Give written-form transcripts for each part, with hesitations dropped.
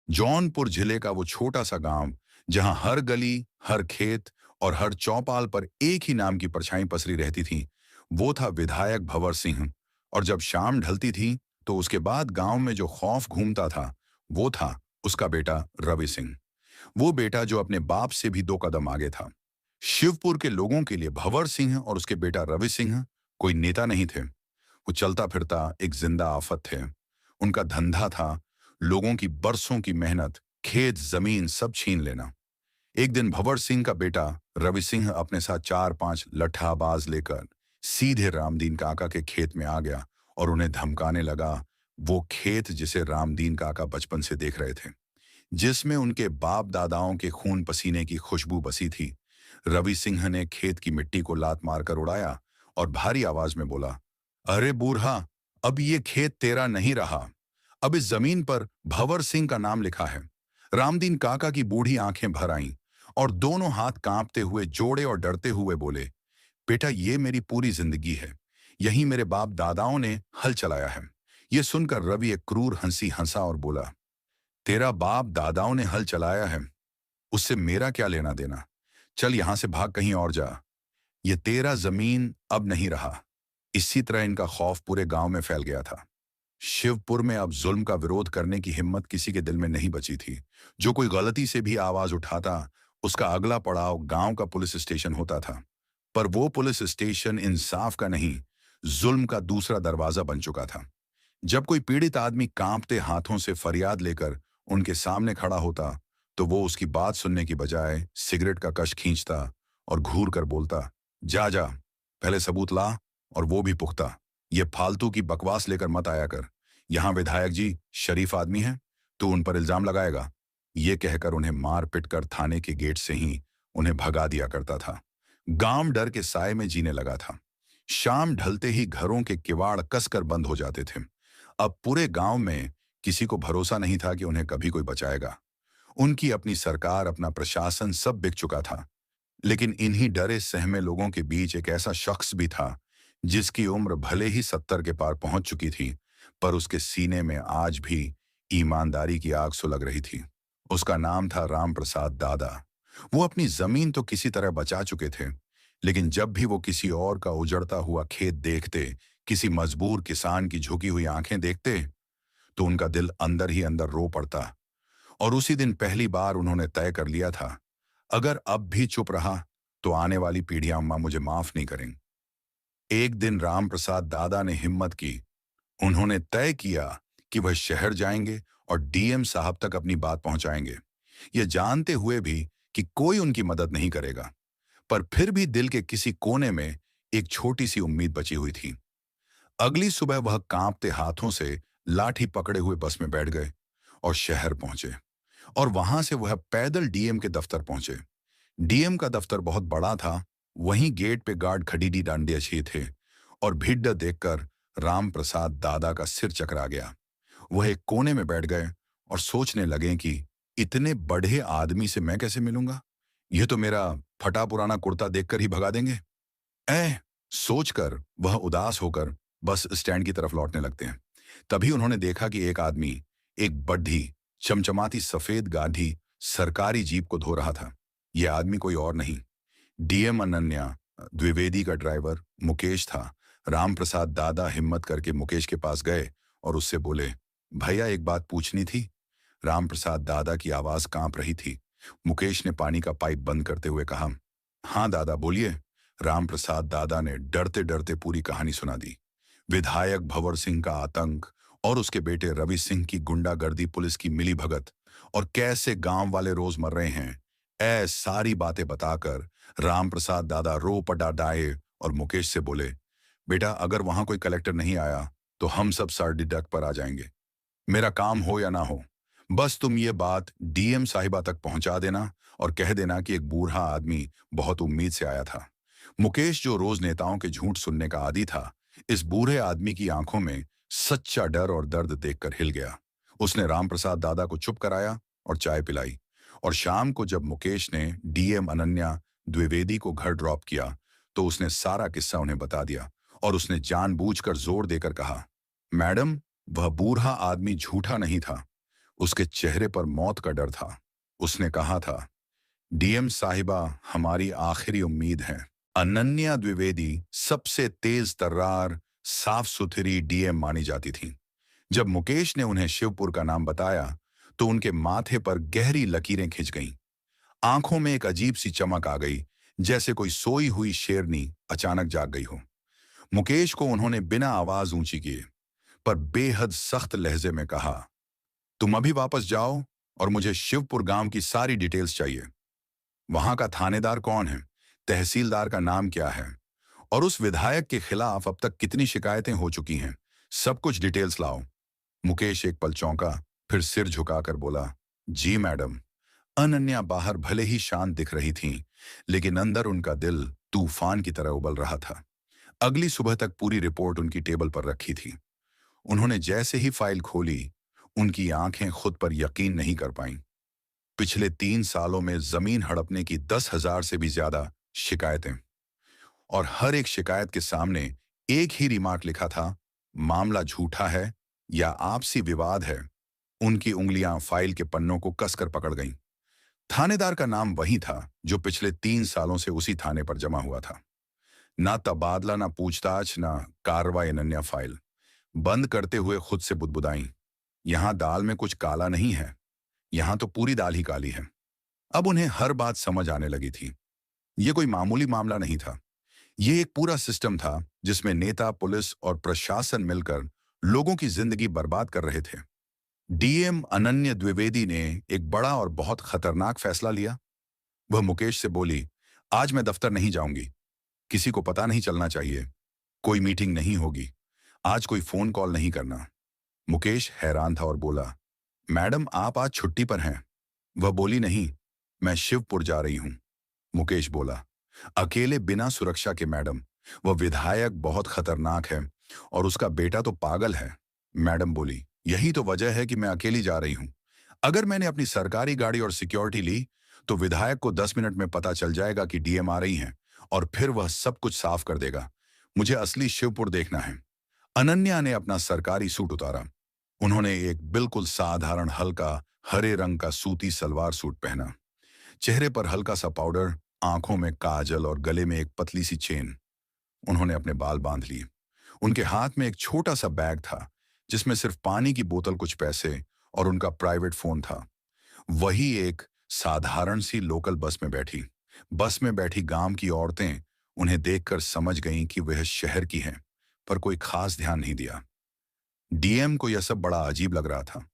जौनपुर जिले का वो छोटा सा गांव जहां हर गली, हर खेत और हर चौपाल पर एक ही नाम की परछाई पसरी रहती थी, वो था विधायक भंवर सिंह। और जब शाम ढलती थी तो उसके बाद गांव में जो खौफ घूमता था, वो था उसका बेटा रवि सिंह। वो बेटा जो अपने बाप से भी 2 कदम आगे था। शिवपुर के लोगों के लिए भंवर सिंह और उसके बेटा रवि सिंह कोई नेता नहीं थे। वो चलता फिरता एक जिंदा आफत थे। उनका धंधा था लोगों की बरसों की मेहनत, खेत जमीन सब छीन लेना। एक दिन भंवर सिंह का बेटा रवि सिंह अपने साथ 4-5 लट्ठाबाज लेकर सीधे रामदीन काका के खेत में आ गया और उन्हें धमकाने लगा। वो खेत जिसे रामदीन काका बचपन से देख रहे थे, जिसमें उनके बाप दादाओं के खून पसीने की खुशबू बसी थी। रवि सिंह ने खेत की मिट्टी को लात मारकर उड़ाया और भारी आवाज में बोला, अरे बूढ़ा, अब ये खेत तेरा नहीं रहा। अब इस जमीन पर भंवर सिंह का नाम लिखा है। रामदीन काका की बूढ़ी आंखें भर आईं और दोनों हाथ कांपते हुए जोड़े और डरते हुए बोले, बेटा, ये मेरी पूरी जिंदगी है। यही मेरे बाप दादाओं ने हल चलाया है। ये सुनकर रवि एक क्रूर हंसी हंसा और बोला, तेरा बाप दादाओं ने हल चलाया है, उससे मेरा क्या लेना देना। चल यहां से भाग कहीं और जा। ये तेरा जमीन अब नहीं रहा। इसी तरह इनका खौफ पूरे गांव में फैल गया था। शिवपुर में अब जुल्म का विरोध करने की हिम्मत किसी के दिल में नहीं बची थी। जो कोई गलती से भी आवाज उठाता, उसका अगला पड़ाव गांव का पुलिस स्टेशन होता था। पर वो पुलिस स्टेशन इंसाफ का नहीं, जुल्म का दूसरा दरवाजा बन चुका था। जब कोई पीड़ित आदमी कांपते हाथों से फरियाद लेकर उनके सामने खड़ा होता, तो वो उसकी बात सुनने की बजाय सिगरेट का कश खींचता और घूर कर बोलता, जा जा, पहले सबूत ला, और वो भी पुख्ता। ये फालतू की बकवास लेकर मत आया कर। यहाँ विधायक जी शरीफ आदमी हैं, तू उन पर इल्जाम लगाएगा। ये कहकर उन्हें मार पिट कर थाने के गेट से ही उन्हें भगा दिया करता था। गांव डर के साए में जीने लगा था। शाम ढलते ही घरों के किवाड़ कसकर बंद हो जाते थे। अब पूरे गांव में किसी को भरोसा नहीं था कि उन्हें कभी कोई बचाएगा। उनकी अपनी सरकार, अपना प्रशासन सब बिक चुका था। लेकिन इन्हीं डरे सहमे लोगों के बीच एक ऐसा शख्स भी था, जिसकी उम्र भले ही 70 के पार पहुंच चुकी थी, पर उसके सीने में आज भी ईमानदारी की आग सुलग रही थी। उसका नाम था राम प्रसाद दादा। वो अपनी जमीन तो किसी तरह बचा चुके थे, लेकिन जब भी वो किसी और का उजड़ता हुआ खेत देखते, किसी मजबूर किसान की झुकी हुई आंखें देखते, तो उनका दिल अंदर ही अंदर रो पड़ता। और उसी दिन पहली बार उन्होंने तय कर लिया था, अगर अब भी चुप रहा तो आने वाली पीढ़ियां अम्मा मुझे माफ नहीं करेंगी। एक दिन राम प्रसाद दादा ने हिम्मत की। उन्होंने तय किया कि वह शहर जाएंगे और डीएम साहब तक अपनी बात पहुंचाएंगे, ये जानते हुए भी कि कोई उनकी मदद नहीं करेगा। पर फिर भी दिल के किसी कोने में एक छोटी सी उम्मीद बची हुई थी। अगली सुबह वह कांपते हाथों से लाठी पकड़े हुए बस में बैठ गए और शहर पहुंचे। और वहां से वह पैदल डीएम के दफ्तर पहुंचे। डीएम का दफ्तर बहुत बड़ा था। वहीं गेट पे गार्ड खड़ीडी डांडिया छी थे और भीड़ देखकर राम प्रसाद दादा का सिर चकरा गया। वह एक कोने में बैठ गए और सोचने लगे कि इतने बड़े आदमी से मैं कैसे मिलूंगा। यह तो मेरा फटा पुराना कुर्ता देखकर ही भगा देंगे। ऐ सोचकर वह उदास होकर बस स्टैंड की तरफ लौटने लगते हैं। तभी उन्होंने देखा कि एक आदमी एक बड्ढी चमचमाती सफेद गाढ़ी सरकारी जीप को धो रहा था। यह आदमी कोई और नहीं, डीएम अनन्या द्विवेदी का ड्राइवर मुकेश था। राम प्रसाद दादा हिम्मत करके मुकेश के पास गए और उससे बोले, भैया एक बात पूछनी थी। राम प्रसाद दादा की आवाज कांप रही थी। मुकेश ने पानी का पाइप बंद करते हुए कहा, हाँ दादा बोलिए। राम प्रसाद दादा ने डरते डरते पूरी कहानी सुना दी। विधायक भंवर सिंह का आतंक और उसके बेटे रवि सिंह की गुंडागर्दी, पुलिस की मिलीभगत और कैसे गांव वाले रोज मर रहे हैं, सारी बातें बताकर राम प्रसाद दादा रो पड़ाए और मुकेश से बोले, बेटा अगर वहां कोई कलेक्टर नहीं आया तो हम सब सर डिडक पर आ जाएंगे। मेरा काम हो या ना हो, बस तुम ये बात डीएम साहिबा तक पहुंचा देना और कह देना कि एक बूढ़ा आदमी बहुत उम्मीद से आया था। मुकेश, जो रोज नेताओं के झूठ सुनने का आदी था, इस बूढ़े आदमी की आंखों में सच्चा डर और दर्द देखकर हिल गया। उसने रामप्रसाद दादा को चुप कराया और चाय पिलाई। और शाम को जब मुकेश ने डीएम अनन्या द्विवेदी को घर ड्रॉप किया, तो उसने सारा किस्सा उन्हें बता दिया और उसने जानबूझकर जोर देकर कहा, मैडम, वह बूढ़ा आदमी झूठा नहीं था। उसके चेहरे पर मौत का डर था। उसने कहा था, डीएम साहिबा हमारी आखिरी उम्मीद है। अनन्या द्विवेदी सबसे तेज तर्रार, साफ सुथरी डीएम मानी जाती थी। जब मुकेश ने उन्हें शिवपुर का नाम बताया तो उनके माथे पर गहरी लकीरें खिंच गईं। आंखों में एक अजीब सी चमक आ गई, जैसे कोई सोई हुई शेरनी अचानक जाग गई हो। मुकेश को उन्होंने बिना आवाज ऊंची किए पर बेहद सख्त लहजे में कहा, तुम अभी वापस जाओ और मुझे शिवपुर गांव की सारी डिटेल्स चाहिए। वहां का थानेदार कौन है, तहसीलदार का नाम क्या है, और उस विधायक के खिलाफ अब तक कितनी शिकायतें हो चुकी हैं, सब कुछ डिटेल्स लाओ। मुकेश एक पल चौंका, फिर सिर झुकाकर बोला, जी मैडम। अनन्या बाहर भले ही शांत दिख रही थीं, लेकिन अंदर उनका दिल तूफान की तरह उबल रहा था। अगली सुबह तक पूरी रिपोर्ट उनकी टेबल पर रखी थी। उन्होंने जैसे ही फाइल खोली, उनकी आंखें खुद पर यकीन नहीं कर पाईं। पिछले 3 सालों में जमीन हड़पने की 10,000 से भी ज्यादा शिकायतें, और हर एक शिकायत के सामने एक ही रिमार्क लिखा था, मामला झूठा है या आपसी विवाद है। उनकी उंगलियां फाइल के पन्नों को कसकर पकड़ गईं। थानेदार का नाम वही था जो पिछले 3 सालों से उसी थाने पर जमा हुआ था। ना तबादला, ना पूछताछ, ना कार्रवाई। अनन्या फाइल बंद करते हुए खुद से बुदबुदाई, यहां दाल में कुछ काला नहीं है, यहां तो पूरी दाल ही काली है। अब उन्हें हर बात समझ आने लगी थी। यह कोई मामूली मामला नहीं था। यह एक पूरा सिस्टम था जिसमें नेता, पुलिस और प्रशासन मिलकर लोगों की जिंदगी बर्बाद कर रहे थे। डीएम अनन्या द्विवेदी ने एक बड़ा और बहुत खतरनाक फैसला लिया। वह मुकेश से बोली, आज मैं दफ्तर नहीं जाऊंगी, किसी को पता नहीं चलना चाहिए, कोई मीटिंग नहीं होगी, आज कोई फोन कॉल नहीं करना। मुकेश हैरान था और बोला, मैडम आप आज छुट्टी पर हैं। वह बोली, नहीं, मैं शिवपुर जा रही हूं। मुकेश बोला, अकेले बिना सुरक्षा के मैडम, वह विधायक बहुत खतरनाक है और उसका बेटा तो पागल है। मैडम बोली, यही तो वजह है कि मैं अकेली जा रही हूं। अगर मैंने अपनी सरकारी गाड़ी और सिक्योरिटी ली तो विधायक को 10 मिनट में पता चल जाएगा कि डीएम आ रही हैं और फिर वह सब कुछ साफ कर देगा। मुझे असली शिवपुर देखना है। अनन्या ने अपना सरकारी सूट उतारा। उन्होंने एक बिल्कुल साधारण हल्का हरे रंग का सूती सलवार सूट पहना। चेहरे पर हल्का सा पाउडर, आंखों में काजल और गले में एक पतली सी चेन। उन्होंने अपने बाल बांध लिए। उनके हाथ में एक छोटा सा बैग था जिसमें सिर्फ पानी की बोतल, कुछ पैसे और उनका प्राइवेट फोन था। वही एक साधारण सी लोकल बस में बैठी। बस में बैठी गांव की औरतें उन्हें देखकर समझ गईं कि वह शहर की हैं, पर कोई खास ध्यान नहीं दिया। डीएम को यह सब बड़ा अजीब लग रहा था।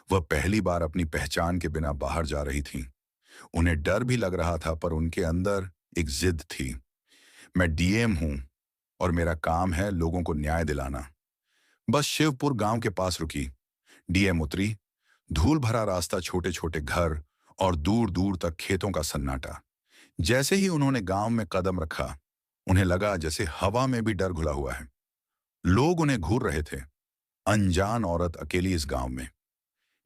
वह पहली बार अपनी पहचान के बिना बाहर जा रही थी। उन्हें डर भी लग रहा था, पर उनके अंदर एक जिद थी। मैं डीएम हूं और मेरा काम है लोगों को न्याय दिलाना। बस शिवपुर गांव के पास रुकी। डीएम उतरी। धूल भरा रास्ता, छोटे छोटे घर और दूर दूर तक खेतों का सन्नाटा। जैसे ही उन्होंने गांव में कदम रखा, उन्हें लगा जैसे हवा में भी डर घुला हुआ है। लोग उन्हें घूर रहे थे। अनजान औरत अकेली इस गांव में।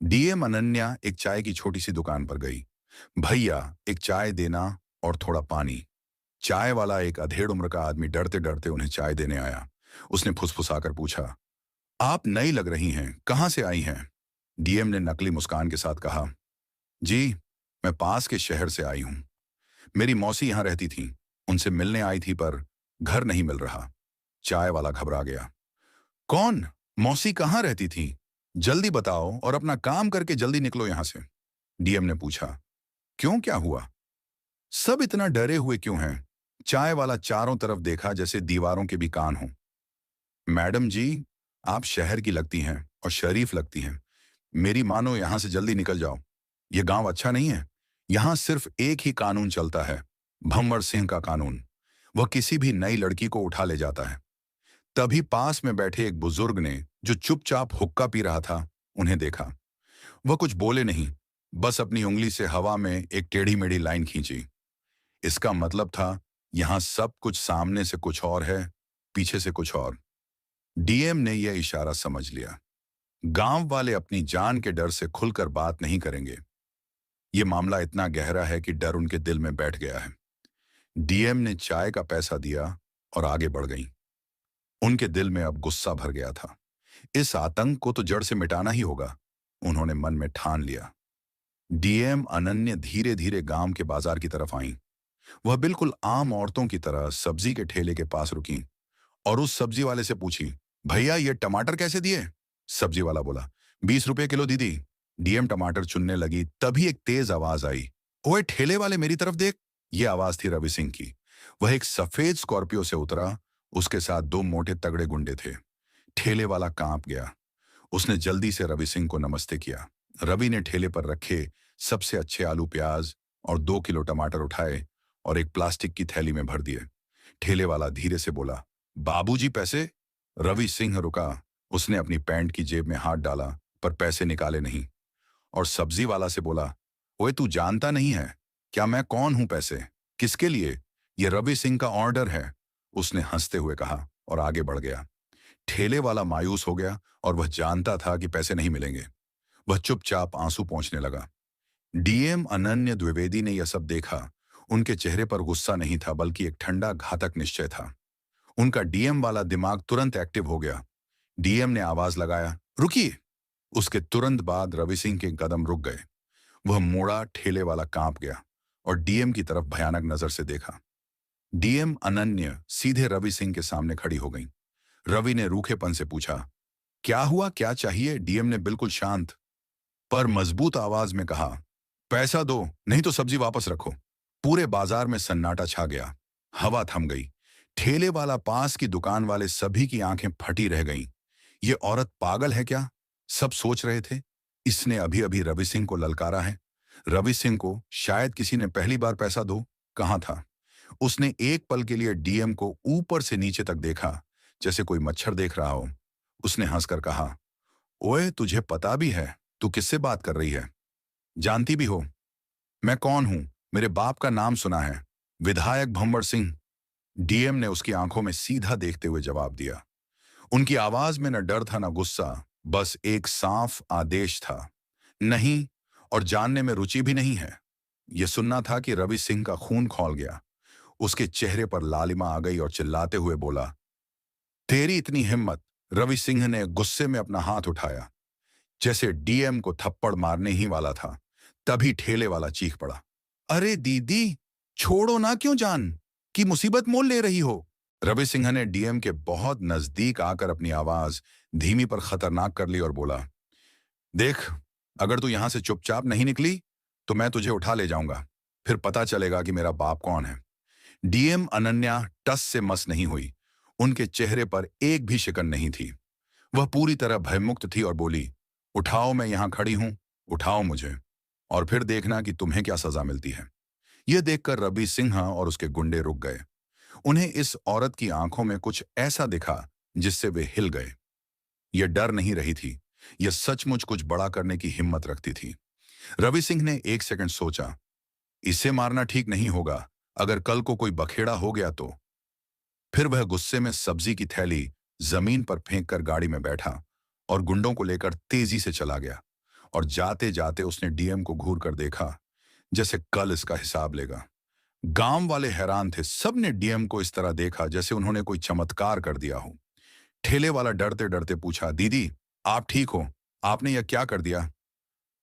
डीएम अनन्या एक चाय की छोटी सी दुकान पर गई। भैया, एक चाय देना और थोड़ा पानी। चाय वाला, एक अधेड़ उम्र का आदमी, डरते डरते उन्हें चाय देने आया। उसने फुसफुसाकर पूछा, आप नई लग रही हैं, कहां से आई हैं? डीएम ने नकली मुस्कान के साथ कहा, जी, मैं पास के शहर से आई हूं। मेरी मौसी यहां रहती थी, उनसे मिलने आई थी, पर घर नहीं मिल रहा। चाय वाला घबरा गया। कौन? मौसी कहाँ रहती थी? जल्दी बताओ और अपना काम करके जल्दी निकलो यहां से। डीएम ने पूछा, क्यों, क्या हुआ? सब इतना डरे हुए क्यों हैं? चाय वाला चारों तरफ देखा जैसे दीवारों के भी कान हों। मैडम जी, आप शहर की लगती हैं और शरीफ लगती हैं। मेरी मानो यहां से जल्दी निकल जाओ। ये गांव अच्छा नहीं है। यहां सिर्फ एक ही कानून चलता है, भंवर सिंह का कानून। वह किसी भी नई लड़की को उठा ले जाता है। तभी पास में बैठे एक बुजुर्ग ने, जो चुपचाप हुक्का पी रहा था, उन्हें देखा। वह कुछ बोले नहीं, बस अपनी उंगली से हवा में एक टेढ़ी मेढ़ी लाइन खींची। इसका मतलब था, यहां सब कुछ सामने से कुछ और है, पीछे से कुछ और। डीएम ने यह इशारा समझ लिया। गांव वाले अपनी जान के डर से खुलकर बात नहीं करेंगे। यह मामला इतना गहरा है कि डर उनके दिल में बैठ गया है। डीएम ने चाय का पैसा दिया और आगे बढ़ गईं। उनके दिल में अब गुस्सा भर गया था। इस आतंक को तो जड़ से मिटाना ही होगा। उन्होंने मन में ठान लिया। डीएम अनन्य धीरे धीरे गांव के बाजार की तरफ आईं। वह बिल्कुल आम औरतों की तरह सब्जी के ठेले के पास रुकी और उस सब्जी वाले से पूछी, भैया ये टमाटर कैसे दिए? सब्जी वाला बोला, 20 रुपए किलो दीदी। डीएम टमाटर चुनने लगी, तभी एक तेज आवाज आई, ओए ठेले वाले मेरी तरफ देख। ये आवाज थी रवि सिंह की। वह एक सफेद स्कॉर्पियो से उतरा। उसके साथ 2 मोटे तगड़े गुंडे थे। ठेले वाला कांप गया। उसने जल्दी से रवि सिंह को नमस्ते किया। रवि ने ठेले पर रखे सबसे अच्छे आलू प्याज और 2 किलो टमाटर उठाए और एक प्लास्टिक की थैली में भर दिए। ठेले वाला धीरे से बोला, बाबूजी पैसे? रवि सिंह रुका। उसने अपनी पैंट की जेब में हाथ डाला पर पैसे निकाले नहीं और सब्जी वाला से बोला, ओए तू जानता नहीं है क्या मैं कौन हूं? पैसे किसके लिए? ये रवि सिंह का ऑर्डर है, उसने हंसते हुए कहा और आगे बढ़ गया। ठेले वाला मायूस हो गया और वह जानता था कि पैसे नहीं मिलेंगे। वह चुपचाप आंसू पोंछने लगा। डीएम अनन्य द्विवेदी ने यह सब देखा। उनके चेहरे पर गुस्सा नहीं था बल्कि एक ठंडा घातक निश्चय था। उनका डीएम वाला दिमाग तुरंत एक्टिव हो गया। डीएम ने आवाज लगाया, रुकिए। उसके तुरंत बाद रवि सिंह के कदम रुक गए। वह मुड़ा, ठेले वाला कांप गया और डीएम की तरफ भयानक नजर से देखा। डीएम अनन्य सीधे रवि सिंह के सामने खड़ी हो गई। रवि ने रूखेपन से पूछा, क्या हुआ, क्या चाहिए? डीएम ने बिल्कुल शांत पर मजबूत आवाज में कहा, पैसा दो नहीं तो सब्जी वापस रखो। पूरे बाजार में सन्नाटा छा गया। हवा थम गई। ठेले वाला, पास की दुकान वाले, सभी की आंखें फटी रह गईं। ये औरत पागल है क्या? सब सोच रहे थे। इसने अभी अभी रवि सिंह को ललकारा है। रवि सिंह को शायद किसी ने पहली बार पैसा दो कहा था। उसने एक पल के लिए डीएम को ऊपर से नीचे तक देखा, जैसे कोई मच्छर देख रहा हो। उसने हंसकर कहा, ओए तुझे पता भी है तू किससे बात कर रही है? जानती भी हो मैं कौन हूं? मेरे बाप का नाम सुना है, विधायक भंवर सिंह। डीएम ने उसकी आंखों में सीधा देखते हुए जवाब दिया। उनकी आवाज में न डर था न गुस्सा, बस एक साफ आदेश था, नहीं। और जानने में रुचि भी नहीं है। यह सुनना था कि रवि सिंह का खून खौल गया। उसके चेहरे पर लालिमा आ गई और चिल्लाते हुए बोला, तेरी इतनी हिम्मत? रवि सिंह ने गुस्से में अपना हाथ उठाया, जैसे डीएम को थप्पड़ मारने ही वाला था। तभी ठेले वाला चीख पड़ा, अरे दीदी छोड़ो ना, क्यों जान की मुसीबत मोल ले रही हो? रवि सिंह ने डीएम के बहुत नजदीक आकर अपनी आवाज धीमी पर खतरनाक कर ली और बोला, देख, अगर तू यहां से चुपचाप नहीं निकली तो मैं तुझे उठा ले जाऊंगा। फिर पता चलेगा कि मेरा बाप कौन है। डीएम अनन्या टस से मस नहीं हुई। उनके चेहरे पर एक भी शिकन नहीं थी। वह पूरी तरह भयमुक्त थी और बोली, उठाओ, मैं यहां खड़ी हूं, उठाओ मुझे, और फिर देखना कि तुम्हें क्या सजा मिलती है। यह देखकर रवि सिंह और उसके गुंडे रुक गए। उन्हें इस औरत की आंखों में कुछ ऐसा दिखा जिससे वे हिल गए। यह डर नहीं रही थी, यह सचमुच कुछ बड़ा करने की हिम्मत रखती थी। रवि सिंह ने एक सेकंड सोचा, इसे मारना ठीक नहीं होगा, अगर कल को कोई बखेड़ा हो गया तो। फिर वह गुस्से में सब्जी की थैली जमीन पर फेंक कर गाड़ी में बैठा और गुंडों को लेकर तेजी से चला गया। और जाते जाते उसने डीएम को घूर कर देखा, जैसे कल इसका हिसाब लेगा। गांव वाले हैरान थे। सबने डीएम को इस तरह देखा जैसे उन्होंने कोई चमत्कार कर दिया हो। ठेले वाला डरते डरते पूछा, दीदी आप ठीक हो? आपने यह क्या कर दिया?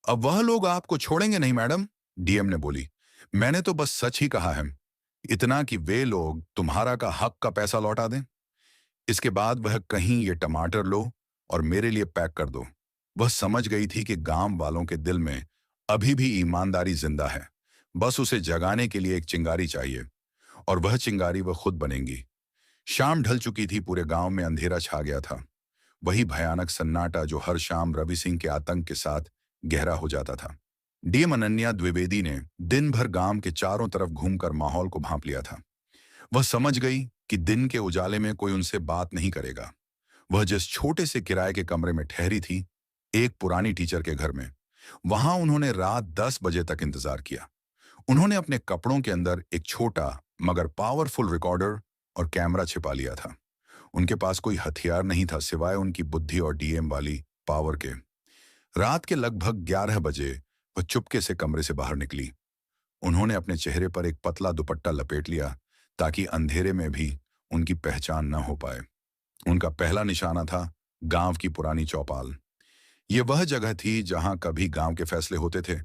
अब वह लोग आपको छोड़ेंगे नहीं मैडम, डीएम ने बोली। मैंने तो बस सच ही कहा है, इतना कि वे लोग तुम्हारा का हक का पैसा लौटा दें। इसके बाद वह कहीं ये टमाटर लो और मेरे लिए पैक कर दो। वह समझ गई थी कि गांव वालों के दिल में अभी भी ईमानदारी जिंदा है। बस उसे जगाने के लिए एक चिंगारी चाहिए, और वह चिंगारी वह खुद बनेंगी। शाम ढल चुकी थी। पूरे गांव में अंधेरा छा गया था। वही भयानक सन्नाटा जो हर शाम रवि सिंह के आतंक के साथ गहरा हो जाता था। डीएम अनन्या द्विवेदी ने दिन भर गांव के चारों तरफ घूमकर माहौल को भांप लिया था। वह समझ गई कि दिन के उजाले में कोई उनसे बात नहीं करेगा। वह जिस छोटे से किराए के कमरे में ठहरी थी, एक पुरानी टीचर के घर में, वहां उन्होंने रात 10 बजे तक इंतजार किया। उन्होंने अपने कपड़ों के अंदर एक छोटा मगर पावरफुल रिकॉर्डर और कैमरा छिपा लिया था। उनके पास कोई हथियार नहीं था सिवाय उनकी बुद्धि और डीएम वाली पावर के। रात के लगभग 11 बजे वह चुपके से कमरे से बाहर निकली। उन्होंने अपने चेहरे पर एक पतला दुपट्टा लपेट लिया ताकि अंधेरे में भी उनकी पहचान न हो पाए। उनका पहला निशाना था गांव की पुरानी चौपाल। ये वह जगह थी जहां कभी गांव के फैसले होते थे,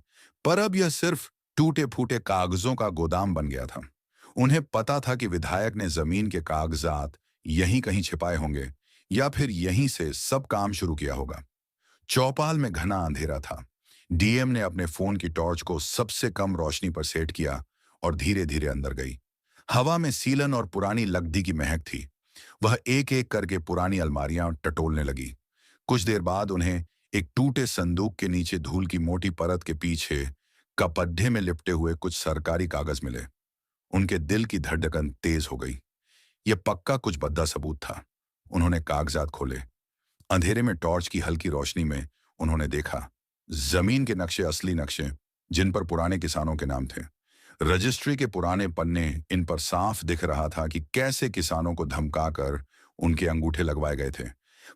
पर अब यह सिर्फ टूटे फूटे कागजों का गोदाम बन गया था। उन्हें पता था कि विधायक ने जमीन के कागजात यहीं कहीं छिपाए होंगे, या फिर यहीं से सब काम शुरू किया होगा। चौपाल में घना अंधेरा था। डीएम ने अपने फोन की टॉर्च को सबसे कम रोशनी पर सेट किया और धीरे धीरे अंदर गई। हवा में सीलन और पुरानी लकड़ी की महक थी। वह एक एक करके पुरानी अलमारियां टटोलने लगी। कुछ देर बाद उन्हें एक टूटे संदूक के नीचे धूल की मोटी परत के पीछे कपड्ढे में लिपटे हुए कुछ सरकारी कागज मिले। उनके दिल की धड़कन तेज हो गई। यह पक्का कुछ भद्दा सबूत था। उन्होंने कागजात खोले। अंधेरे में टॉर्च की हल्की रोशनी में उन्होंने देखा जमीन के नक्शे, असली नक्शे जिन पर पुराने किसानों के नाम थे। रजिस्ट्री के पुराने पन्ने, इन पर साफ दिख रहा था कि कैसे किसानों को धमकाकर उनके अंगूठे लगवाए गए थे।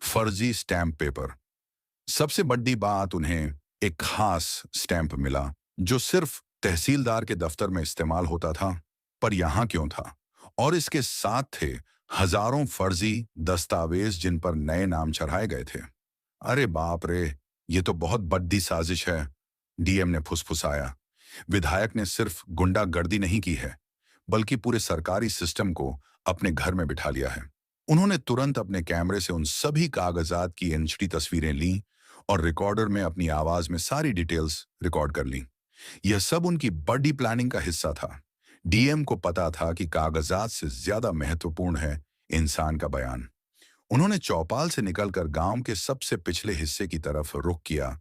फर्जी स्टैंप पेपर। सबसे बड़ी बात, उन्हें एक खास स्टैंप मिला जो सिर्फ तहसीलदार के दफ्तर में इस्तेमाल होता था। पर यहां क्यों था? और इसके साथ थे हजारों फर्जी दस्तावेज जिन पर नए नाम चढ़ाए गए थे। अरे बाप रे, ये तो बहुत बड़ी साजिश है, डीएम ने फुसफुसाया। विधायक ने सिर्फ गुंडागर्दी नहीं की है, बल्कि पूरे सरकारी सिस्टम को अपने घर में बिठा लिया है। उन्होंने तुरंत अपने कैमरे से उन सभी कागजात की एचडी तस्वीरें लीं और रिकॉर्डर में अपनी आवाज में सारी डिटेल्स रिकॉर्ड कर लीं। यह सब उनकी बड़ी प्लानिंग का हिस्सा था। डीएम को पता था कि कागजात से ज्यादा महत्वपूर्ण है इंसान का बयान। उन्होंने चौपाल से निकलकर गांव के सबसे पिछले हिस्से की तरफ रुख किया,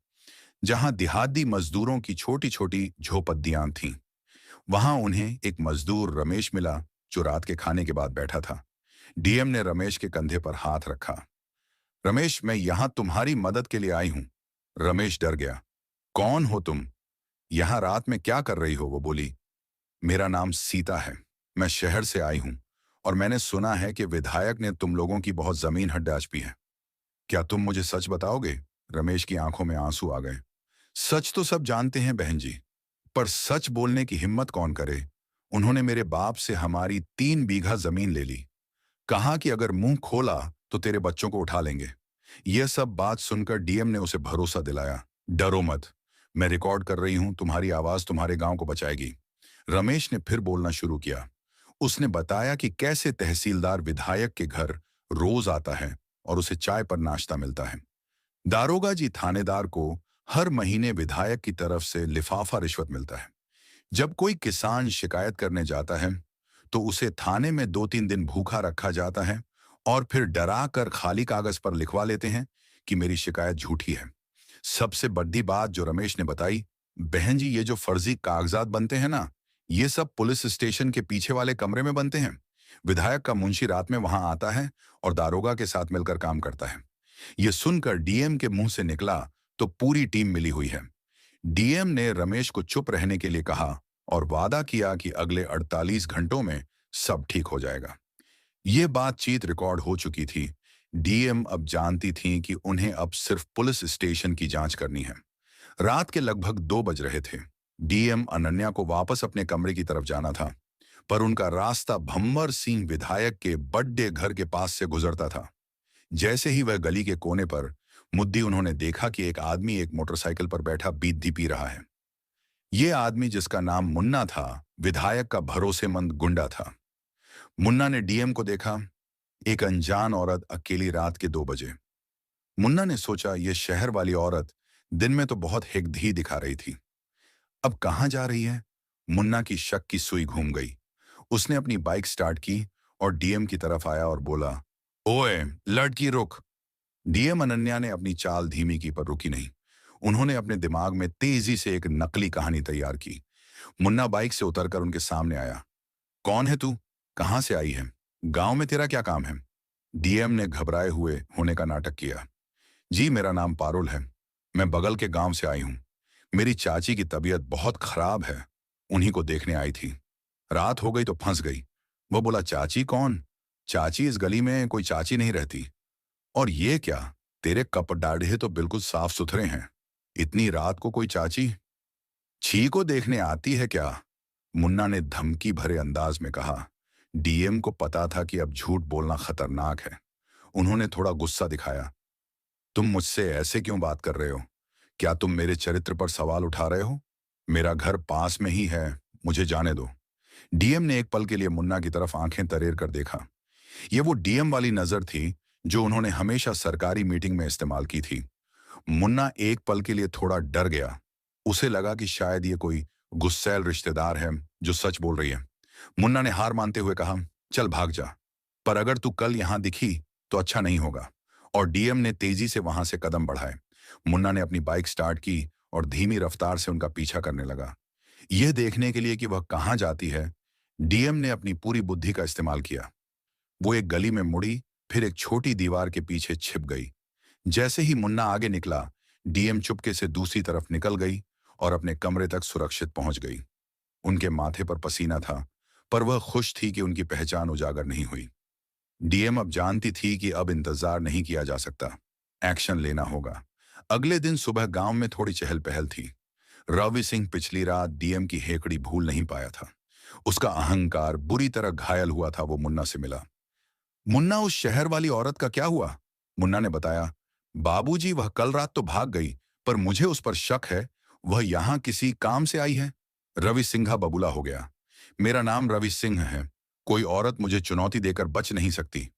जहां देहाती मजदूरों की छोटी छोटी झोपड़ियां थीं। वहां उन्हें एक मजदूर रमेश मिला जो रात के खाने के बाद बैठा था। डीएम ने रमेश के कंधे पर हाथ रखा। रमेश, मैं यहां तुम्हारी मदद के लिए आई हूं। रमेश डर गया। कौन हो तुम? यहां रात में क्या कर रही हो? वो बोली। मेरा नाम सीता है, मैं शहर से आई हूं और मैंने सुना है कि विधायक ने तुम लोगों की बहुत जमीन हड़प भी है। क्या तुम मुझे सच बताओगे? रमेश की आंखों में आंसू आ गए। सच तो सब जानते हैं बहन जी, पर सच बोलने की हिम्मत कौन करे? उन्होंने मेरे बाप से हमारी 3 बीघा जमीन ले ली। कहा कि अगर मुंह खोला तो तेरे बच्चों को उठा लेंगे। यह सब बात सुनकर डीएम ने उसे भरोसा दिलाया। डरो मत, मैं रिकॉर्ड कर रही हूं, तुम्हारी आवाज तुम्हारे गांव को बचाएगी। रमेश ने फिर बोलना शुरू किया। उसने बताया कि कैसे तहसीलदार विधायक के घर रोज आता है और उसे चाय पर नाश्ता मिलता है। दारोगा जी थानेदार को हर महीने विधायक की तरफ से लिफाफा रिश्वत मिलता है। जब कोई किसान शिकायत करने जाता है तो उसे थाने में 2-3 दिन भूखा रखा जाता है और फिर डरा कर खाली कागज पर लिखवा लेते हैं कि मेरी शिकायत झूठी है। सबसे बड़ी बात जो रमेश ने बताई, बहन जी, ये जो फर्जी कागजात बनते हैं ना, ये सब पुलिस स्टेशन के पीछे वाले कमरे में बनते हैं। विधायक का मुंशी रात में वहां आता है और दारोगा के साथ मिलकर काम करता है। ये सुनकर डीएम के मुंह से निकला तो पूरी टीम मिली हुई है। डीएम ने रमेश को चुप रहने के लिए कहा और वादा किया कि अगले 48 घंटों में सब ठीक हो जाएगा। ये बातचीत रिकॉर्ड हो चुकी थी। डीएम अब जानती थी कि उन्हें अब सिर्फ पुलिस स्टेशन की जांच करनी है। रात के लगभग 2 बज रहे थे। डीएम अनन्या को वापस अपने कमरे की तरफ जाना था, पर उनका रास्ता भंवर सिंह विधायक के बड़े घर के पास से गुजरता था। जैसे ही वह गली के कोने पर मुद्दी, उन्होंने देखा कि एक आदमी एक मोटरसाइकिल पर बैठा बीड़ी पी रहा है। ये आदमी, जिसका नाम मुन्ना था, विधायक का भरोसेमंद गुंडा था। मुन्ना ने डीएम को देखा। एक अनजान औरत अकेली रात के 2 बजे। मुन्ना ने सोचा, यह शहर वाली औरत दिन में तो बहुत हिगधी दिखा रही थी, अब कहां जा रही है? मुन्ना की शक की सुई घूम गई। उसने अपनी बाइक स्टार्ट की और डीएम की तरफ आया और बोला, ओए लड़की रुक। डीएम अनन्या ने अपनी चाल धीमी की, पर रुकी नहीं। उन्होंने अपने दिमाग में तेजी से एक नकली कहानी तैयार की। मुन्ना बाइक से उतरकर उनके सामने आया। कौन है तू? कहां से आई है? गांव में तेरा क्या काम है? डीएम ने घबराए हुए होने का नाटक किया। जी, मेरा नाम पारुल है, मैं बगल के गांव से आई हूं। मेरी चाची की तबीयत बहुत खराब है, उन्हीं को देखने आई थी। रात हो गई तो फंस गई। वो बोला, चाची कौन? चाची, इस गली में कोई चाची नहीं रहती। और ये क्या, तेरे कपड़े तो बिल्कुल साफ सुथरे हैं, इतनी रात को कोई चाची? छी को देखने आती है क्या? मुन्ना ने धमकी भरे अंदाज में कहा। डीएम को पता था कि अब झूठ बोलना खतरनाक है। उन्होंने थोड़ा गुस्सा दिखाया। तुम मुझसे ऐसे क्यों बात कर रहे हो? क्या तुम मेरे चरित्र पर सवाल उठा रहे हो? मेरा घर पास में ही है, मुझे जाने दो। डीएम ने एक पल के लिए मुन्ना की तरफ आंखें तरेर कर देखा। ये वो डीएम वाली नजर थी जो उन्होंने हमेशा सरकारी मीटिंग में इस्तेमाल की थी। मुन्ना एक पल के लिए थोड़ा डर गया। उसे लगा कि शायद ये कोई गुस्सैल रिश्तेदार है जो सच बोल रही है। मुन्ना ने हार मानते हुए कहा, चल भाग जा, पर अगर तू कल यहां दिखी तो अच्छा नहीं होगा। और डीएम ने तेजी से वहां से कदम बढ़ाए। मुन्ना ने अपनी बाइक स्टार्ट की और धीमी रफ्तार से उनका पीछा करने लगा। यह देखने के लिए कि वह कहां जाती है, डीएम ने अपनी पूरी बुद्धि का इस्तेमाल किया। वो एक गली में मुड़ी, फिर एक छोटी दीवार के पीछे छिप गई। जैसे ही मुन्ना आगे निकला, डीएम चुपके से दूसरी तरफ निकल गई और अपने कमरे तक सुरक्षित पहुंच गई। उनके माथे पर पसीना था, पर वह खुश थी कि उनकी पहचान उजागर नहीं हुई। डीएम अब जानती थी कि अब इंतजार नहीं किया जा सकता, एक्शन लेना होगा। अगले दिन सुबह गांव में थोड़ी चहल पहल थी। रवि सिंह पिछली रात डीएम की हेकड़ी भूल नहीं पाया था। उसका अहंकार बुरी तरह घायल हुआ था। वो मुन्ना से मिला। मुन्ना, उस शहर वाली औरत का क्या हुआ? मुन्ना ने बताया, बाबूजी वह कल रात तो भाग गई, पर मुझे उस पर शक है। वह यहां किसी काम से आई है। रवि सिंघा बबूला हो गया। मेरा नाम रवि सिंह है। कोई औरत मुझे चुनौती देकर बच नहीं सकती।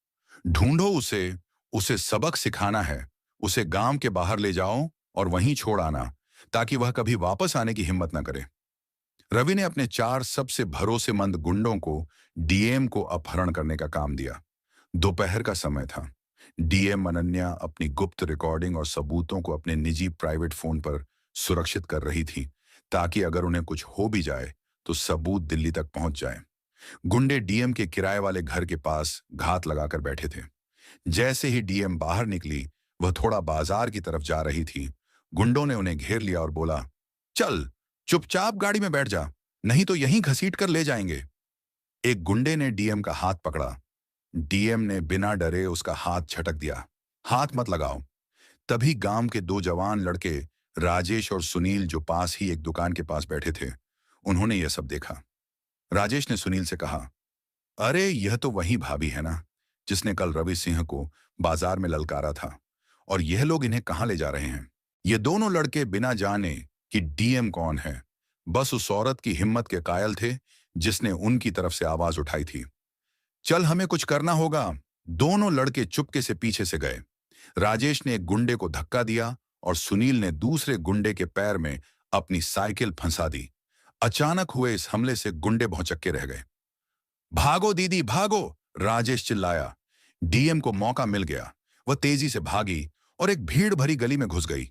ढूंढो उसे। उसे सबक सिखाना है। उसे गांव के बाहर ले जाओ और वहीं छोड़ आना, ताकि वह कभी वापस आने की हिम्मत न करे। रवि ने अपने 4 सबसे भरोसेमंद गुंडों को डीएम को अपहरण करने का काम दिया। दोपहर का समय था। डीएम अनन्या अपनी गुप्त रिकॉर्डिंग और सबूतों को अपने निजी प्राइवेट फोन पर सुरक्षित कर रही थी, ताकि अगर उन्हें कुछ हो भी जाए तो सबूत दिल्ली तक पहुंच जाए। गुंडे डीएम के किराए वाले घर के पास घात लगाकर बैठे थे। जैसे ही डीएम बाहर निकली, वह थोड़ा बाजार की तरफ जा रही थी। गुंडों ने उन्हें घेर लिया और बोला, चल, चुपचाप गाड़ी में बैठ जा, नहीं तो यहीं घसीट कर ले जाएंगे। एक गुंडे ने डीएम का हाथ पकड़ा। डीएम ने बिना डरे उसका हाथ झटक दिया। हाथ मत लगाओ। तभी गांव के 2 जवान लड़के, राजेश और सुनील, जो पास ही एक दुकान के पास बैठे थे, उन्होंने यह सब देखा। राजेश ने सुनील से कहा, अरे यह तो वही भाभी है ना, जिसने कल रवि सिंह को बाजार में ललकारा था। और यह लोग इन्हें कहां ले जा रहे हैं? ये दोनों लड़के बिना जाने कि डीएम कौन है, बस उस औरत की हिम्मत के कायल थे जिसने उनकी तरफ से आवाज उठाई थी। चल, हमें कुछ करना होगा। दोनों लड़के चुपके से पीछे से गए। राजेश ने एक गुंडे को धक्का दिया और सुनील ने दूसरे गुंडे के पैर में अपनी साइकिल फंसा दी। अचानक हुए इस हमले से गुंडे भौचक्के रह गए। भागो दीदी भागो, राजेश चिल्लाया। डीएम को मौका मिल गया। वह तेजी से भागी और एक भीड़ भरी गली में घुस गई।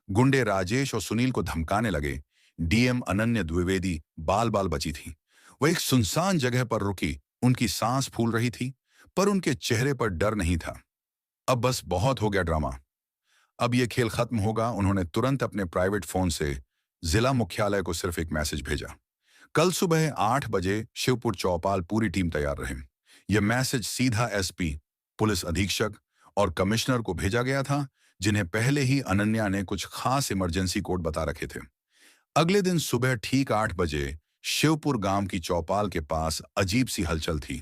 गुंडे राजेश और सुनील को धमकाने लगे। डीएम अनन्या द्विवेदी बाल बाल बची थी। वह एक सुनसान जगह पर रुकी। उनकी सांस फूल रही थी, पर उनके चेहरे पर डर नहीं था। अब बस बहुत हो गया ड्रामा। अब यह खेल खत्म होगा। उन्होंने तुरंत अपने प्राइवेट फोन से जिला मुख्यालय को सिर्फ एक मैसेज भेजा, कल सुबह 8 बजे शिवपुर चौपाल, पूरी टीम तैयार रहे। यह मैसेज सीधा एसपी, पुलिस अधीक्षक और कमिश्नर को भेजा गया था, जिन्हें पहले ही अनन्या ने कुछ खास इमरजेंसी कोड बता रखे थे। अगले दिन सुबह ठीक 8 बजे शिवपुर गांव की चौपाल के पास अजीब सी हलचल थी।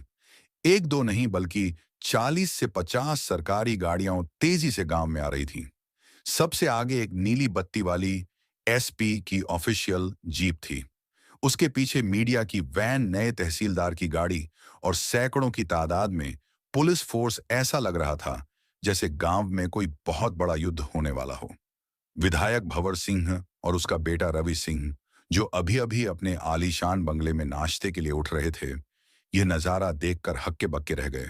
एक दो नहीं, बल्कि 40 से 50 सरकारी गाड़ियां तेजी से गांव में आ रही थीं। सबसे आगे एक नीली बत्ती वाली एसपी की ऑफिशियल जीप थी। उसके पीछे मीडिया की वैन, नए तहसीलदार की गाड़ी और सैकड़ों की तादाद में पुलिस फोर्स। ऐसा लग रहा था जैसे गांव में कोई बहुत बड़ा युद्ध होने वाला हो। विधायक भंवर सिंह और उसका बेटा रवि सिंह, जो अभी अभी अपने आलीशान बंगले में नाश्ते के लिए उठ रहे थे, यह नजारा देखकर हक्के बक्के रह गए।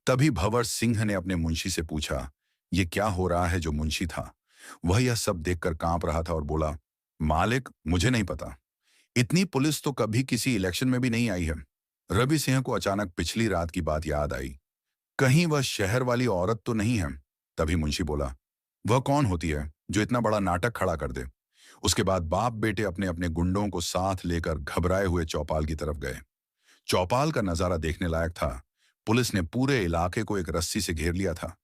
तभी भंवर सिंह ने अपने मुंशी से पूछा, यह क्या हो रहा है? जो मुंशी था वह यह सब देखकर कांप रहा था और बोला, मालिक, मुझे नहीं पता। इतनी पुलिस तो कभी किसी इलेक्शन में भी नहीं आई है। रवि सिंह को अचानक पिछली रात की बात याद आई। कहीं वह शहर वाली औरत तो नहीं है? तभी मुंशी बोला, वह कौन होती है जो इतना बड़ा नाटक खड़ा कर दे? उसके बाद बाप बेटे अपने अपने गुंडों को साथ लेकर घबराए हुए चौपाल की तरफ गए। चौपाल का नजारा देखने लायक था। पुलिस ने पूरे इलाके को एक रस्सी से घेर लिया था।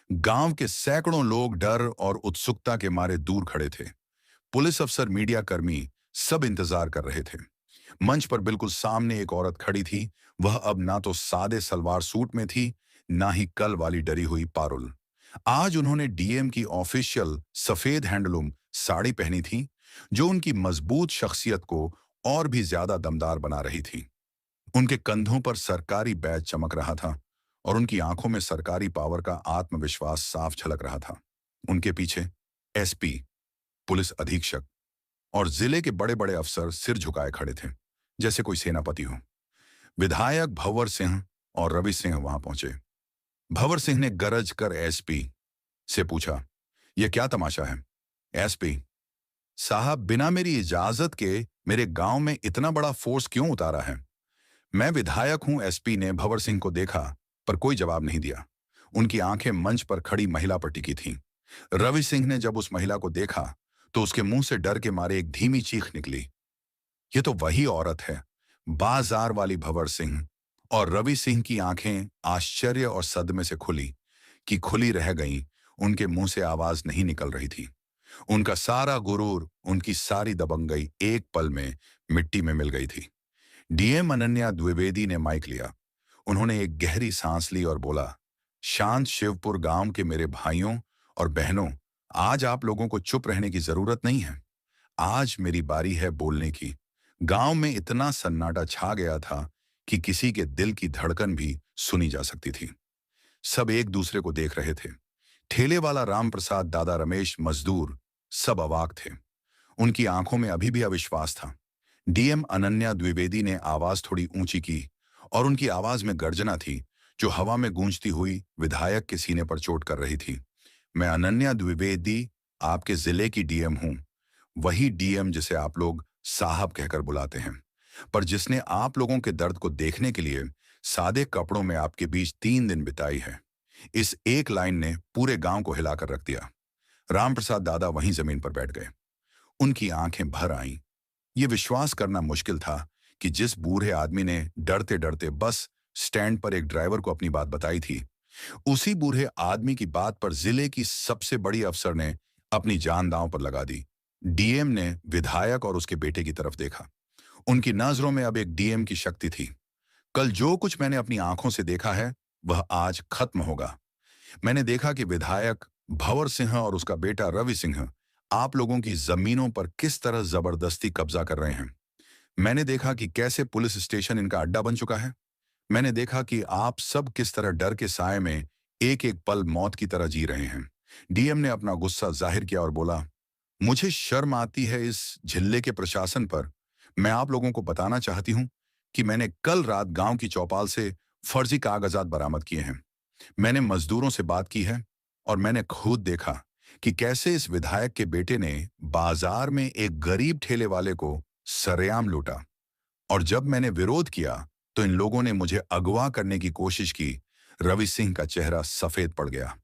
गांव के सैकड़ों लोग डर और उत्सुकता के मारे दूर खड़े थे। पुलिस अफसर, मीडिया कर्मी, सब इंतजार कर रहे थे। मंच पर बिल्कुल सामने एक औरत खड़ी थी। वह अब ना तो सादे सलवार सूट में थी, ना ही कल वाली डरी हुई पारुल। आज उन्होंने डीएम की ऑफिशियल सफेद हैंडलूम साड़ी पहनी थी, जो उनकी मजबूत शख्सियत को और भी ज्यादा दमदार बना रही थी। उनके कंधों पर सरकारी बैज चमक रहा था और उनकी आंखों में सरकारी पावर का आत्मविश्वास साफ झलक रहा था। उनके पीछे एसपी, पुलिस अधीक्षक और जिले के बड़े बड़े अफसर सिर झुकाए खड़े थे, जैसे कोई सेनापति हो। विधायक भंवर सिंह और रवि सिंह वहां पहुंचे। भंवर सिंह ने गरज कर एसपी से पूछा, यह क्या तमाशा है? एसपी साहब, बिना मेरी इजाजत के मेरे गांव में इतना बड़ा फोर्स क्यों उतारा है? मैं विधायक हूं। एसपी ने भंवर सिंह को देखा, पर कोई जवाब नहीं दिया। उनकी आंखें मंच पर खड़ी महिला पर टिकी थीं। रवि सिंह ने जब उस महिला को देखा तो उसके मुंह से डर के मारे एक धीमी चीख निकली। ये तो वही औरत है, बाजार वाली भंवर सिंह। और रवि सिंह की आंखें आश्चर्य और सदमे से खुली कि खुली रह गईं। उनके मुंह से आवाज नहीं निकल रही थी। उनका सारा गुरूर, उनकी सारी दबंगई एक पल में मिट्टी में मिल गई थी। डीएम अनन्या द्विवेदी ने माइक लिया। उन्होंने एक गहरी सांस ली और बोला, शांत शिवपुर गांव के मेरे भाइयों और बहनों, आज आप लोगों को चुप रहने की जरूरत नहीं है। आज मेरी बारी है बोलने की। गांव में इतना सन्नाटा छा गया था कि किसी के दिल की धड़कन भी सुनी जा सकती थी। सब एक दूसरे को देख रहे थे। ठेले वाला राम प्रसाद, दादा रमेश, मजदूर, सब अवाक थे। उनकी आंखों में अभी भी अविश्वास था। डीएम अनन्या द्विवेदी ने आवाज थोड़ी ऊंची की और उनकी आवाज में गर्जना थी, जो हवा में गूंजती हुई विधायक के सीने पर चोट कर रही थी। मैं अनन्या द्विवेदी, आपके जिले की डीएम हूं। वही डीएम जिसे आप लोग साहब कहकर बुलाते हैं, पर जिसने आप लोगों के दर्द को देखने के लिए सादे कपड़ों में आपके बीच 3 दिन बिताई है। इस एक लाइन ने पूरे गांव को हिलाकर रख दिया। रामप्रसाद दादा वहीं जमीन पर बैठ गए। उनकी आंखें भर आईं। ये विश्वास करना मुश्किल था कि जिस बूढ़े आदमी ने डरते डरते बस स्टैंड पर एक ड्राइवर को अपनी बात बताई थी, उसी बूढ़े आदमी की बात पर जिले की सबसे बड़ी अफसर ने अपनी जान दांव पर लगा दी। डीएम ने विधायक और उसके बेटे की तरफ देखा। उनकी नजरों में अब एक डीएम की शक्ति थी। कल जो कुछ मैंने अपनी आंखों से देखा है, वह आज खत्म होगा। मैंने देखा कि विधायक भंवर सिंह और उसका बेटा रवि सिंह आप लोगों की जमीनों पर किस तरह जबरदस्ती कब्जा कर रहे हैं। मैंने देखा कि कैसे पुलिस स्टेशन इनका अड्डा बन चुका है। मैंने देखा कि आप सब किस तरह डर के साए में एक एक पल मौत की तरह जी रहे हैं। डीएम ने अपना गुस्सा जाहिर किया और बोला, मुझे शर्म आती है इस जिले के प्रशासन पर। मैं आप लोगों को बताना चाहती हूं कि मैंने कल रात गांव की चौपाल से फर्जी कागजात बरामद किए हैं। मैंने मजदूरों से बात की है और मैंने खुद देखा कि कैसे इस विधायक के बेटे ने बाजार में एक गरीब ठेले वाले को सरेआम लूटा। और जब मैंने विरोध किया तो इन लोगों ने मुझे अगवा करने की कोशिश की। रवि सिंह का चेहरा सफेद पड़ गया।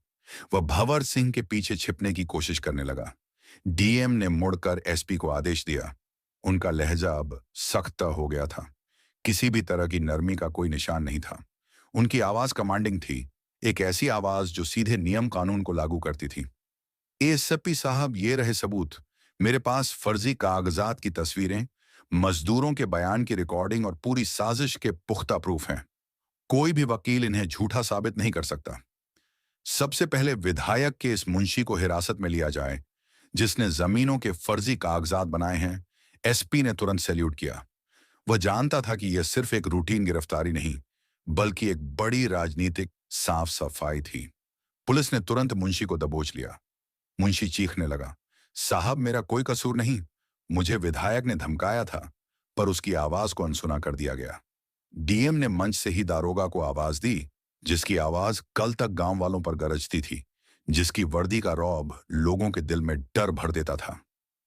वह भंवर सिंह के पीछे छिपने की कोशिश करने लगा। डीएम ने मुड़कर एसपी को आदेश दिया। उनका लहजा अब सख्त हो गया था। किसी भी तरह की नरमी का कोई निशान नहीं था। उनकी आवाज कमांडिंग थी, एक ऐसी आवाज जो सीधे नियम कानून को लागू करती थी। एएसपी साहब, ये रहे सबूत। मेरे पास फर्जी कागजात की तस्वीरें, मजदूरों के बयान की रिकॉर्डिंग और पूरी साजिश के पुख्ता प्रूफ हैं। कोई भी वकील इन्हें झूठा साबित नहीं कर सकता। सबसे पहले विधायक के इस मुंशी को हिरासत में लिया जाए, जिसने जमीनों के फर्जी कागजात बनाए हैं। एसपी ने तुरंत सैल्यूट किया। वह जानता था कि यह सिर्फ एक रूटीन गिरफ्तारी नहीं, बल्कि एक बड़ी राजनीतिक साफ सफाई थी। पुलिस ने तुरंत मुंशी को दबोच लिया। मुंशी चीखने लगा, साहब, मेरा कोई कसूर नहीं। मुझे विधायक ने धमकाया था, पर उसकी आवाज को अनसुना कर दिया गया। डीएम ने मंच से ही दारोगा को आवाज दी, जिसकी आवाज कल तक गांव वालों पर गरजती थी, जिसकी वर्दी का रौब लोगों के दिल में डर भर देता था।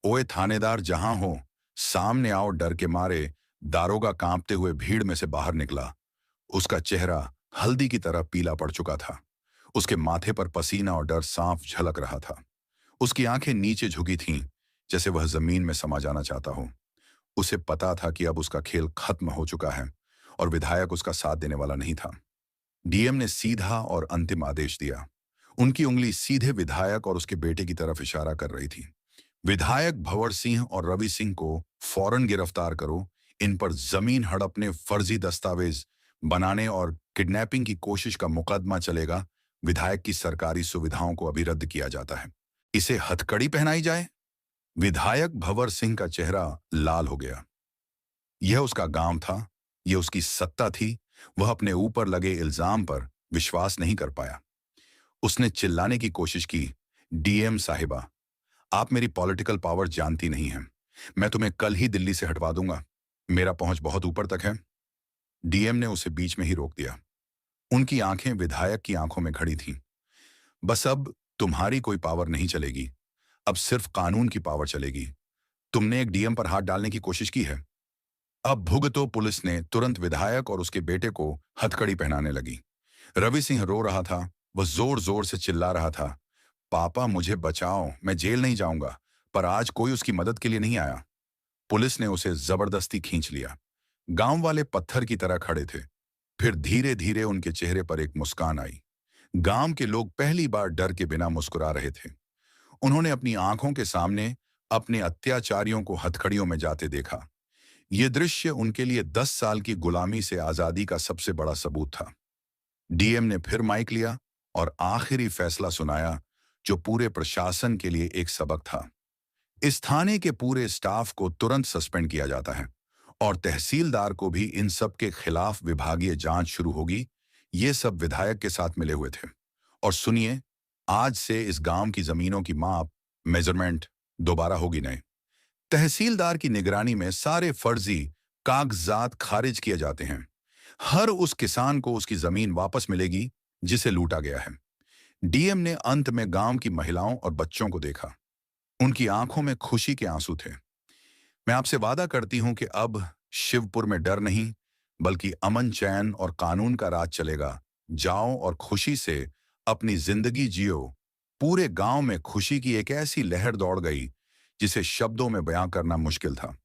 ओए थानेदार, जहां हो, सामने आओ। डर के मारे दारोगा कांपते हुए भीड़ में से बाहर निकला। उसका चेहरा हल्दी की तरह पीला पड़ चुका था। उसके माथे पर पसीना और डर साफ झलक रहा था। उसकी आंखें नीचे झुकी थीं, जैसे वह जमीन में समा जाना चाहता हो। उसे पता था कि अब उसका खेल खत्म हो चुका है और विधायक उसका साथ देने वाला नहीं था। डीएम ने सीधा और अंतिम आदेश दिया। उनकी उंगली सीधे विधायक और उसके बेटे की तरफ इशारा कर रही थी। विधायक भंवर सिंह और रवि सिंह को फौरन गिरफ्तार करो। इन पर जमीन हड़पने, फर्जी दस्तावेज बनाने और किडनैपिंग की कोशिश का मुकदमा चलेगा। विधायक की सरकारी सुविधाओं को अभी रद्द किया जाता है। इसे हथकड़ी पहनाई जाए। विधायक भंवर सिंह का चेहरा लाल हो गया। यह उसका गांव था, यह उसकी सत्ता थी। वह अपने ऊपर लगे इल्जाम पर विश्वास नहीं कर पाया। उसने चिल्लाने की कोशिश की, डीएम साहिबा, आप मेरी पॉलिटिकल पावर जानती नहीं हैं। मैं तुम्हें कल ही दिल्ली से हटवा दूंगा। मेरा पहुंच बहुत ऊपर तक है। डीएम ने उसे बीच में ही रोक दिया। उनकी आंखें विधायक की आंखों में खड़ी थीं। बस अब तुम्हारी कोई पावर नहीं चलेगी। अब सिर्फ कानून की पावर चलेगी। तुमने एक डीएम पर हाथ डालने की कोशिश की है। अब भुगतो। पुलिस ने तुरंत विधायक और उसके बेटे को हथकड़ी पहनाने लगी। रवि सिंह रो रहा था। वह जोर जोर से चिल्ला रहा था, पापा मुझे बचाओ, मैं जेल नहीं जाऊंगा। पर आज कोई उसकी मदद के लिए नहीं आया। पुलिस ने उसे जबरदस्ती खींच लिया। गांव वाले पत्थर की तरह खड़े थे। फिर धीरे धीरे उनके चेहरे पर एक मुस्कान आई। गांव के लोग पहली बार डर के बिना मुस्कुरा रहे थे। उन्होंने अपनी आंखों के सामने अपने अत्याचारियों को हथकड़ियों में जाते देखा। यह दृश्य उनके लिए 10 साल की गुलामी से आजादी का सबसे बड़ा सबूत था। डीएम ने फिर माइक लिया और आखिरी फैसला सुनाया, जो पूरे प्रशासन के लिए एक सबक था। इस थाने के पूरे स्टाफ को तुरंत सस्पेंड किया जाता है और तहसीलदार को भी इन सब के खिलाफ विभागीय जांच शुरू होगी। ये सब विधायक के साथ मिले हुए थे। और सुनिए, आज से इस गांव की जमीनों की माप, मेजरमेंट दोबारा होगी नहीं। तहसीलदार की निगरानी में सारे फर्जी कागजात खारिज किए जाते हैं। हर उस किसान को उसकी जमीन वापस मिलेगी जिसे लूटा गया है। डीएम ने अंत में गांव की महिलाओं और बच्चों को देखा। उनकी आंखों में खुशी के आंसू थे। मैं आपसे वादा करती हूं कि अब शिवपुर में डर नहीं, बल्कि अमन, चैन और कानून का राज चलेगा। जाओ और खुशी से अपनी जिंदगी जियो। पूरे गांव में खुशी की एक ऐसी लहर दौड़ गई जिसे शब्दों में बयां करना मुश्किल था।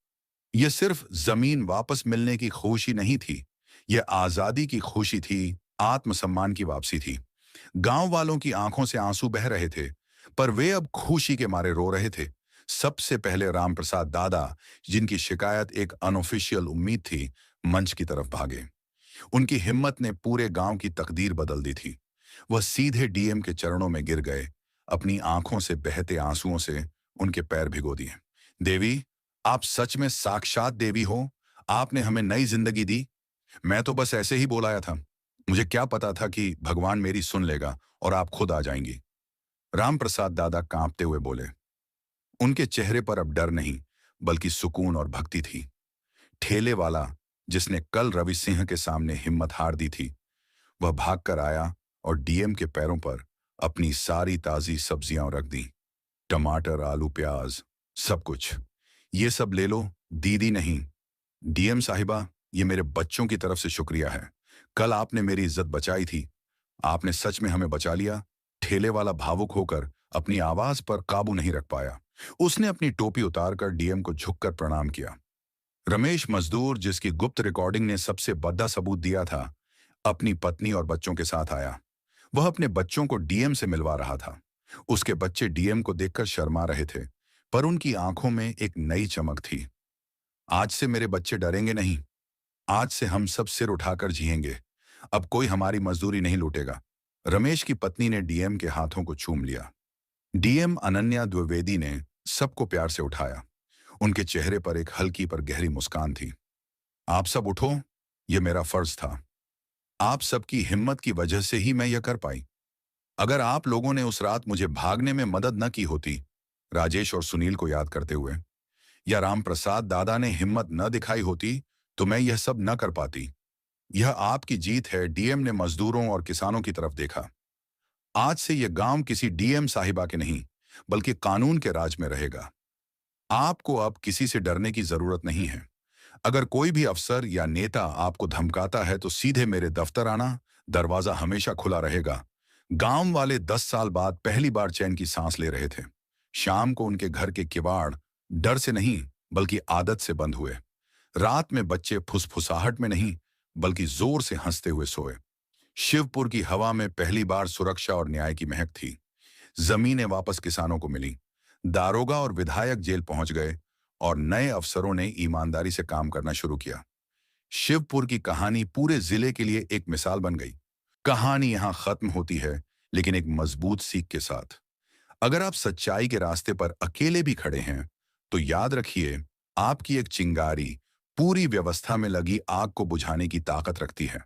यह सिर्फ जमीन वापस मिलने की खुशी नहीं थी, यह आजादी की खुशी थी, आत्मसम्मान की वापसी थी। गांव वालों की आंखों से आंसू बह रहे थे, पर वे अब खुशी के मारे रो रहे थे। सबसे पहले राम प्रसाद दादा, जिनकी शिकायत एक अनऑफिशियल उम्मीद थी, मंच की तरफ भागे। उनकी हिम्मत ने पूरे गांव की तकदीर बदल दी थी। वह सीधे डीएम के चरणों में गिर गए, अपनी आंखों से बहते आंसुओं से उनके पैर भिगो दिए। देवी, आप सच में साक्षात देवी हो। आपने हमें नई जिंदगी दी। मैं तो बस ऐसे ही बोलाया था। मुझे क्या पता था कि भगवान मेरी सुन लेगा और आप खुद आ जाएंगी। राम प्रसाद दादा कांपते हुए बोले। उनके चेहरे पर अब डर नहीं, बल्कि सुकून और भक्ति थी। ठेले वाला, जिसने कल रवि सिंह के सामने हिम्मत हार दी थी, वह भागकर आया और डीएम के पैरों पर अपनी सारी ताजी सब्जियां रख दी। टमाटर, आलू, प्याज, सब कुछ। ये सब ले लो। दीदी नहीं, डीएम साहिबा, ये मेरे बच्चों की तरफ से शुक्रिया है। कल आपने मेरी इज्जत बचाई थी। आपने सच में हमें बचा लिया। ठेले वाला भावुक होकर अपनी आवाज पर काबू नहीं रख पाया। उसने अपनी टोपी उतारकर डीएम को झुककर प्रणाम किया। रमेश मजदूर, जिसकी गुप्त रिकॉर्डिंग ने सबसे बड़ा सबूत दिया था, अपनी पत्नी और बच्चों के साथ आया। वह अपने बच्चों को डीएम से मिलवा रहा था। उसके बच्चे डीएम को देखकर शर्मा रहे थे, पर उनकी आंखों में एक नई चमक थी। आज से मेरे बच्चे डरेंगे नहीं। आज से हम सब सिर उठाकर जिएंगे। अब कोई हमारी मजदूरी नहीं लूटेगा। रमेश की पत्नी ने डीएम के हाथों को चूम लिया। डीएम अनन्या द्विवेदी ने सबको प्यार से उठाया। उनके चेहरे पर एक हल्की पर गहरी मुस्कान थी। आप सब उठो, यह मेरा फर्ज था। आप सबकी हिम्मत की वजह से ही मैं यह कर पाई। अगर आप लोगों ने उस रात मुझे भागने में मदद न की होती, राजेश और सुनील को याद करते हुए, या राम प्रसाद दादा ने हिम्मत न दिखाई होती, तो मैं यह सब न कर पाती। यह आपकी जीत है। डीएम ने मजदूरों और किसानों की तरफ देखा। आज से यह गांव किसी डीएम साहिबा के नहीं, बल्कि कानून के राज में रहेगा। आपको अब किसी से डरने की जरूरत नहीं है। अगर कोई भी अफसर या नेता आपको धमकाता है तो सीधे मेरे दफ्तर आना। दरवाजा हमेशा खुला रहेगा। गांव वाले 10 साल बाद पहली बार चैन की सांस ले रहे थे। शाम को उनके घर के किवाड़ डर से नहीं, बल्कि आदत से बंद हुए। रात में बच्चे फुसफुसाहट में नहीं, बल्कि जोर से हंसते हुए सोए। शिवपुर की हवा में पहली बार सुरक्षा और न्याय की महक थी। जमीनें वापस किसानों को मिली। दारोगा और विधायक जेल पहुंच गए और नए अफसरों ने ईमानदारी से काम करना शुरू किया। शिवपुर की कहानी पूरे जिले के लिए एक मिसाल बन गई। कहानी यहां खत्म होती है, लेकिन एक मजबूत सीख के साथ। अगर आप सच्चाई के रास्ते पर अकेले भी खड़े हैं, तो याद रखिए, आपकी एक चिंगारी पूरी व्यवस्था में लगी आग को बुझाने की ताकत रखती है।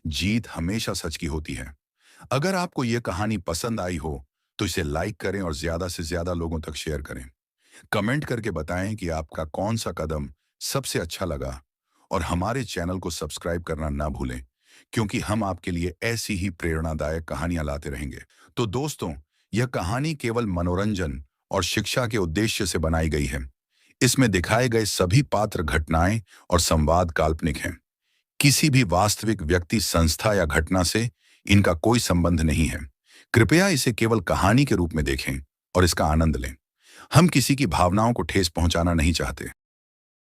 जीत हमेशा सच की होती है। अगर आपको यह कहानी पसंद आई हो, तो इसे लाइक करें और ज्यादा से ज्यादा लोगों तक शेयर करें। कमेंट करके बताएं कि आपका कौन सा कदम सबसे अच्छा लगा, और हमारे चैनल को सब्सक्राइब करना ना भूलें, क्योंकि हम आपके लिए ऐसी ही प्रेरणादायक कहानियां लाते रहेंगे। तो दोस्तों, यह कहानी केवल मनोरंजन और शिक्षा के उद्देश्य से बनाई गई है। इसमें दिखाए गए सभी पात्र, घटनाएं और संवाद काल्पनिक हैं। किसी भी वास्तविक व्यक्ति, संस्था या घटना से इनका कोई संबंध नहीं है। कृपया इसे केवल कहानी के रूप में देखें और इसका आनंद लें। हम किसी की भावनाओं को ठेस पहुंचाना नहीं चाहते।